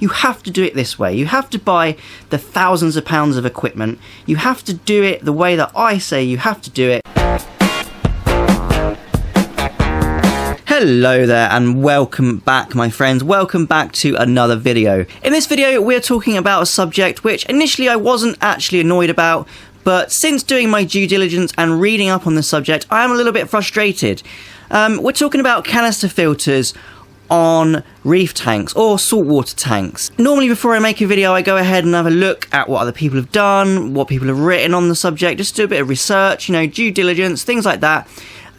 You have to do it this way. You have to buy the thousands of pounds of equipment. You have to do it the way that I say you have to do it. Hello there and welcome back, my friends. Welcome back to another video. In this video we're talking about a subject which initially I wasn't actually annoyed about, but since doing my due diligence and reading up on the subject I am a little bit frustrated. We're talking about canister filters on reef tanks or saltwater tanks. Normally before I make a video I go ahead and have a look at what other people have done, what people have written on the subject, just do a bit of research, you know, due diligence, things like that.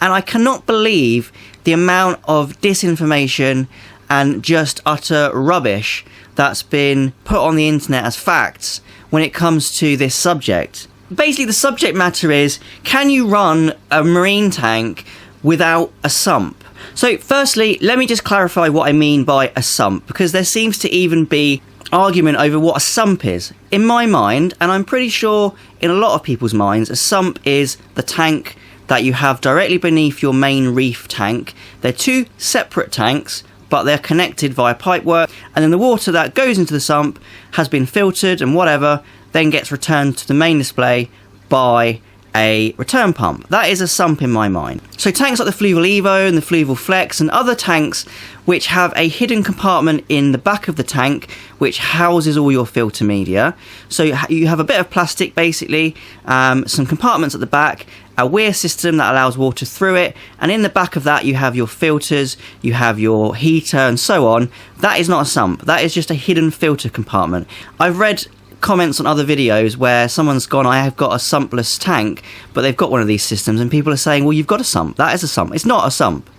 And I cannot believe the amount of disinformation and just utter rubbish that's been put on the internet as facts when it comes to this subject. Basically, the subject matter is, can you run a marine tank without a sump? So firstly, let me just clarify what I mean by a sump, because there seems to even be argument over what a sump is. In my mind, and I'm pretty sure in a lot of people's minds, a sump is the tank that you have directly beneath your main reef tank. They're two separate tanks, but they're connected via pipework, and then the water that goes into the sump has been filtered and whatever, then gets returned to the main display by a return pump. That is a sump in my mind. So tanks like the Fluval Evo and the Fluval Flex and other tanks which have a hidden compartment in the back of the tank which houses all your filter media. So you have a bit of plastic basically, some compartments at the back, a weir system that allows water through it, and in the back of that you have your filters, you have your heater and so on. That is not a sump, that is just a hidden filter compartment. I've read comments on other videos where someone's gone, I have got a sumpless tank, but they've got one of these systems, and people are saying, well, you've got a sump. That is a sump. It's not a sump.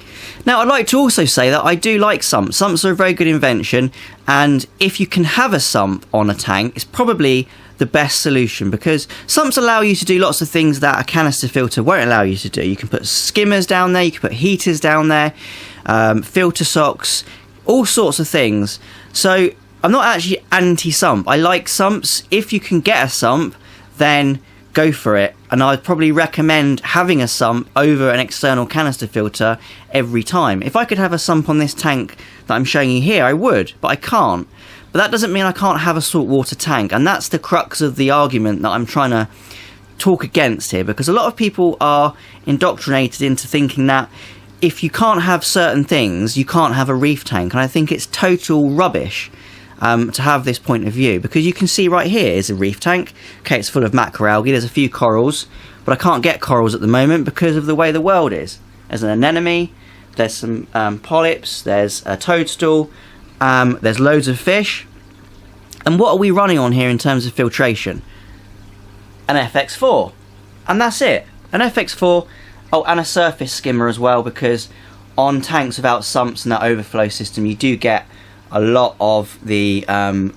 Now, I'd like to also say that I do like sumps. Sumps are a very good invention, and if you can have a sump on a tank, it's probably the best solution, because sumps allow you to do lots of things that a canister filter won't allow you to do. You can put skimmers down there, you can put heaters down there, filter socks, all sorts of things. So I'm not actually anti-sump. I like sumps. If you can get a sump, then go for it. And I'd probably recommend having a sump over an external canister filter every time. If I could have a sump on this tank that I'm showing you here, I would, but I can't. But that doesn't mean I can't have a saltwater tank. And that's the crux of the argument that I'm trying to talk against here, because a lot of people are indoctrinated into thinking that if you can't have certain things, you can't have a reef tank. And I think it's total rubbish to have this point of view, because you can see right here is a reef tank. Okay, it's full of macroalgae, there's a few corals, but I can't get corals at the moment because of the way the world is. There's an anemone, there's some polyps, there's a toadstool, there's loads of fish. And what are we running on here in terms of filtration? An FX4, and that's it. An FX4, oh, and a surface skimmer as well, because on tanks without sumps and that overflow system you do get a lot of the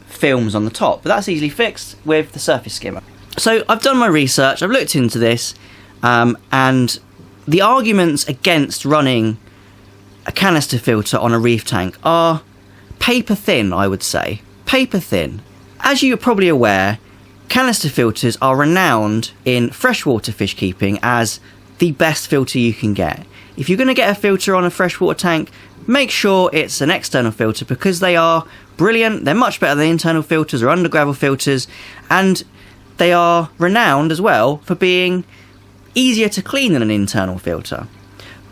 films on the top, but that's easily fixed with the surface skimmer. So I've done my research, I've looked into this, and the arguments against running a canister filter on a reef tank are paper thin, I would say. Paper thin. As you're probably aware, canister filters are renowned in freshwater fish keeping as the best filter you can get. If you're going to get a filter on a freshwater tank, make sure it's an external filter, because they are brilliant. They're much better than internal filters or under gravel filters, and they are renowned as well for being easier to clean than an internal filter.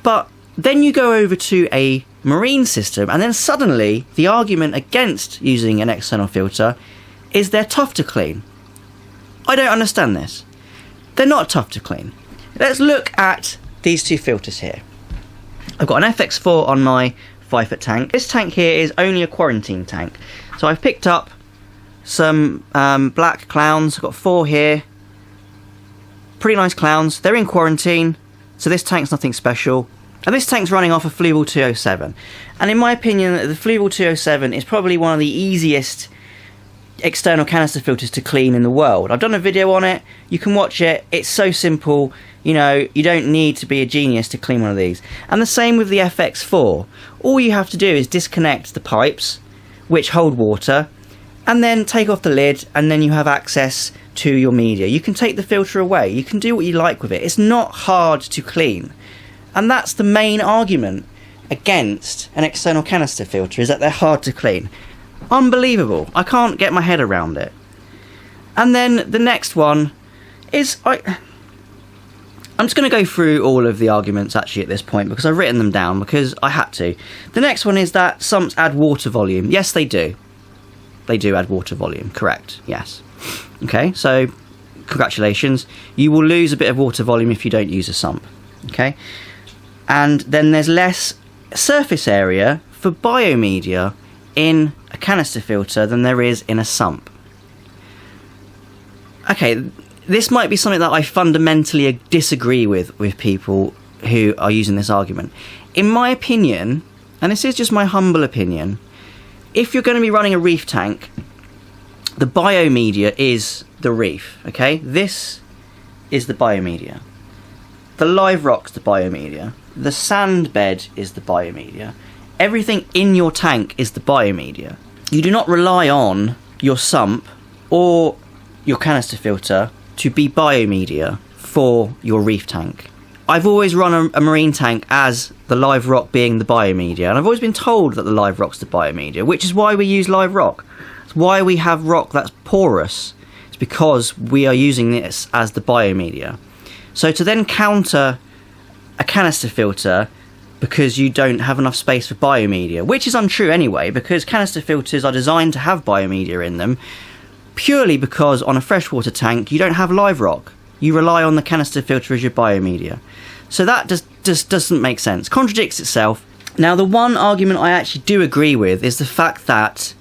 But then you go over to a marine system, and then suddenly the argument against using an external filter is they're tough to clean. I don't understand this. They're not tough to clean. Let's look at these two filters here. I've got an FX4 on my 5-foot tank. This tank here is only a quarantine tank. So I've picked up some black clowns. I've got 4 here. Pretty nice clowns. They're in quarantine, so this tank's nothing special. And this tank's running off a Fluval 207. And in my opinion, the Fluval 207 is probably one of the easiest external canister filters to clean in the world. I've done a video on it. You can watch it. It's so simple. You know, you don't need to be a genius to clean one of these. And the same with the FX4. All you have to do is disconnect the pipes, which hold water, and then take off the lid, and then you have access to your media. You can take the filter away. You can do what you like with it. It's not hard to clean. And that's the main argument against an external canister filter, is that they're hard to clean. Unbelievable. I can't get my head around it. And then the next one is... I'm just going to go through all of the arguments actually at this point because I've written them down because I had to. The next one is that sumps add water volume. Yes, they do. They do add water volume, correct, yes. Okay, so congratulations. You will lose a bit of water volume if you don't use a sump, okay? And then there's less surface area for biomedia in a canister filter than there is in a sump. Okay, this might be something that I fundamentally disagree with people who are using this argument. In my opinion, and this is just my humble opinion, if you're going to be running a reef tank, the biomedia is the reef, okay? This is the biomedia. The live rock's the biomedia. The sand bed is the biomedia. Everything in your tank is the biomedia. You do not rely on your sump or your canister filter to be biomedia for your reef tank. I've always run a marine tank as the live rock being the biomedia, and I've always been told that the live rock's the biomedia, which is why we use live rock. It's why we have rock that's porous. It's because we are using this as the biomedia. So to then counter a canister filter because you don't have enough space for biomedia, which is untrue anyway, because canister filters are designed to have biomedia in them, purely because on a freshwater tank you don't have live rock. You rely on the canister filter as your biomedia. So that just doesn't make sense. Contradicts itself. Now, the one argument I actually do agree with is the fact that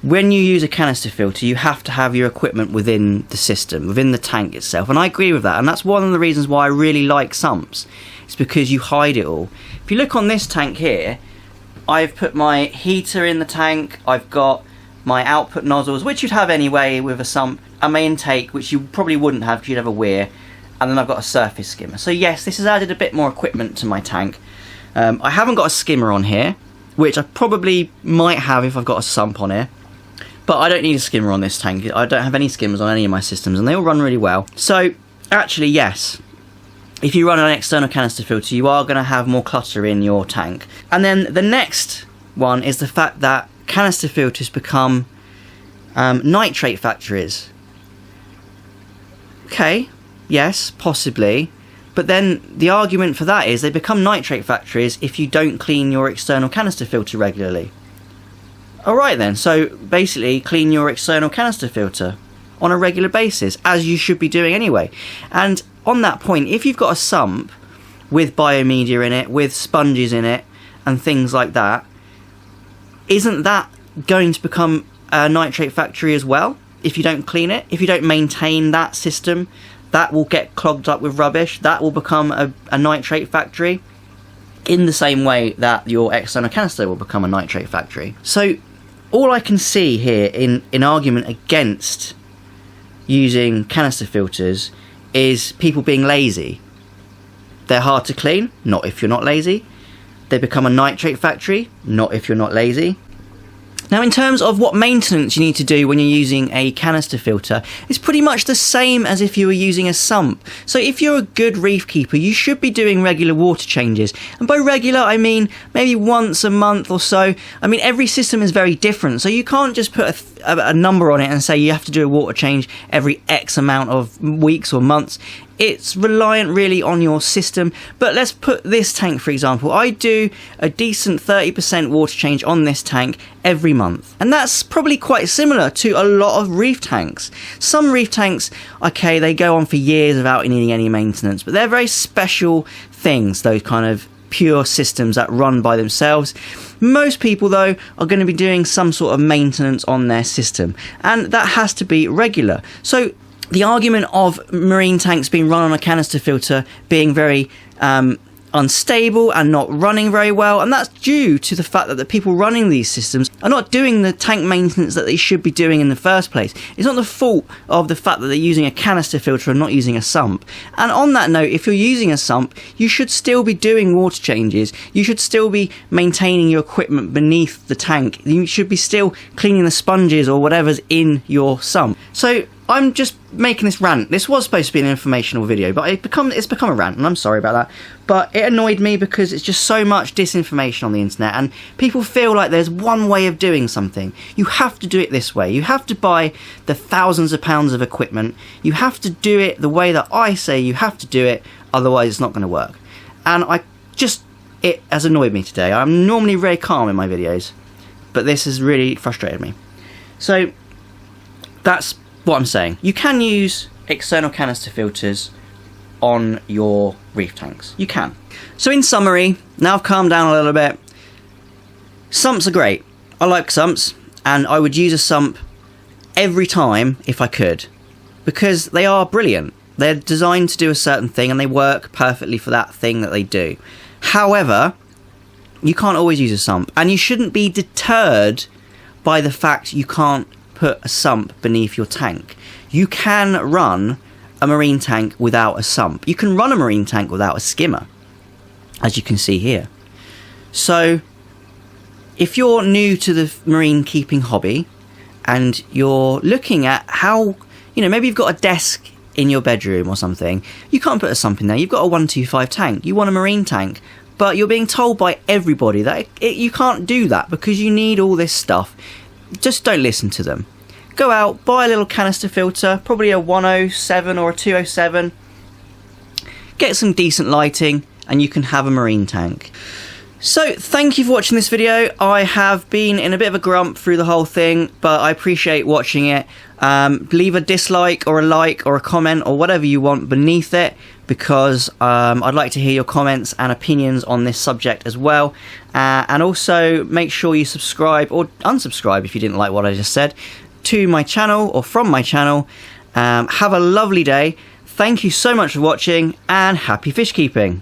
when you use a canister filter, you have to have your equipment within the system, within the tank itself. And I agree with that. And that's one of the reasons why I really like sumps. It's because you hide it all. If you look on this tank here, I've put my heater in the tank. I've got my output nozzles, which you'd have anyway with a sump, and my intake, which you probably wouldn't have because you'd have a weir, and then I've got a surface skimmer. So yes, this has added a bit more equipment to my tank. I haven't got a skimmer on here, which I probably might have if I've got a sump on here, but I don't need a skimmer on this tank. I don't have any skimmers on any of my systems, and they all run really well. So actually, yes, if you run an external canister filter, you are going to have more clutter in your tank. And then the next one is the fact that canister filters become nitrate factories. Okay, yes, possibly, but then the argument for that is they become nitrate factories if you don't clean your external canister filter regularly. Alright then, so basically clean your external canister filter on a regular basis, as you should be doing anyway. And on that point, if you've got a sump with biomedia in it, with sponges in it, and things like that, isn't that going to become a nitrate factory as well? If you don't clean it, if you don't maintain that system, that will get clogged up with rubbish. That will become a nitrate factory in the same way that your external canister will become a nitrate factory. So all I can see here in argument against using canister filters is people being lazy. They're hard to clean, not if you're not lazy. They become a nitrate factory, not if you're not lazy. Now, in terms of what maintenance you need to do when you're using a canister filter, it's pretty much the same as if you were using a sump. So if you're a good reef keeper, you should be doing regular water changes. And by regular, I mean maybe once a month or so. I mean, every system is very different, so you can't just put a number on it and say you have to do a water change every X amount of weeks or months. It's reliant really on your system. But let's put this tank, for example. I do a decent 30% water change on this tank every month. And that's probably quite similar to a lot of reef tanks. Some reef tanks, okay, they go on for years without needing any maintenance, but they're very special things, those kind of pure systems that run by themselves. Most people, though, are going to be doing some sort of maintenance on their system, and that has to be regular. So the argument of marine tanks being run on a canister filter being very unstable and not running very well, and that's due to the fact that the people running these systems are not doing the tank maintenance that they should be doing in the first place. It's not the fault of the fact that they're using a canister filter and not using a sump. And on that note, if you're using a sump, you should still be doing water changes. You should still be maintaining your equipment beneath the tank. You should be still cleaning the sponges or whatever's in your sump. So I'm just making this rant. This was supposed to be an informational video, but it's become a rant, and I'm sorry about that. But it annoyed me because it's just so much disinformation on the internet, and people feel like there's one way of doing something. You have to do it this way. You have to buy the thousands of pounds of equipment. You have to do it the way that I say you have to do it, otherwise it's not going to work. And it has annoyed me today. I'm normally very calm in my videos, but this has really frustrated me. So that's what I'm saying. You can use external canister filters on your reef tanks. You can. So in summary, now I've calmed down a little bit, sumps are great. I like sumps, and I would use a sump every time if I could, because they are brilliant. They're designed to do a certain thing, and they work perfectly for that thing that they do. However, you can't always use a sump, and you shouldn't be deterred by the fact you can't put a sump beneath your tank. You can run a marine tank without a sump. You can run a marine tank without a skimmer, as you can see here. So if you're new to the marine keeping hobby and you're looking at how, maybe you've got a desk in your bedroom or something, you can't put a sump in there. You've got a 125 tank. You want a marine tank, but you're being told by everybody that you can't do that because you need all this stuff. Just don't listen to them. Go out, buy a little canister filter, probably a 107 or a 207. Get some decent lighting and you can have a marine tank. So thank you for watching this video. I have been in a bit of a grump through the whole thing, but I appreciate watching it. Leave a dislike or a like or a comment or whatever you want beneath it, because I'd like to hear your comments and opinions on this subject as well. And also make sure you subscribe or unsubscribe if you didn't like what I just said to my channel or from my channel. Have a lovely day. Thank you so much for watching, and happy fish keeping.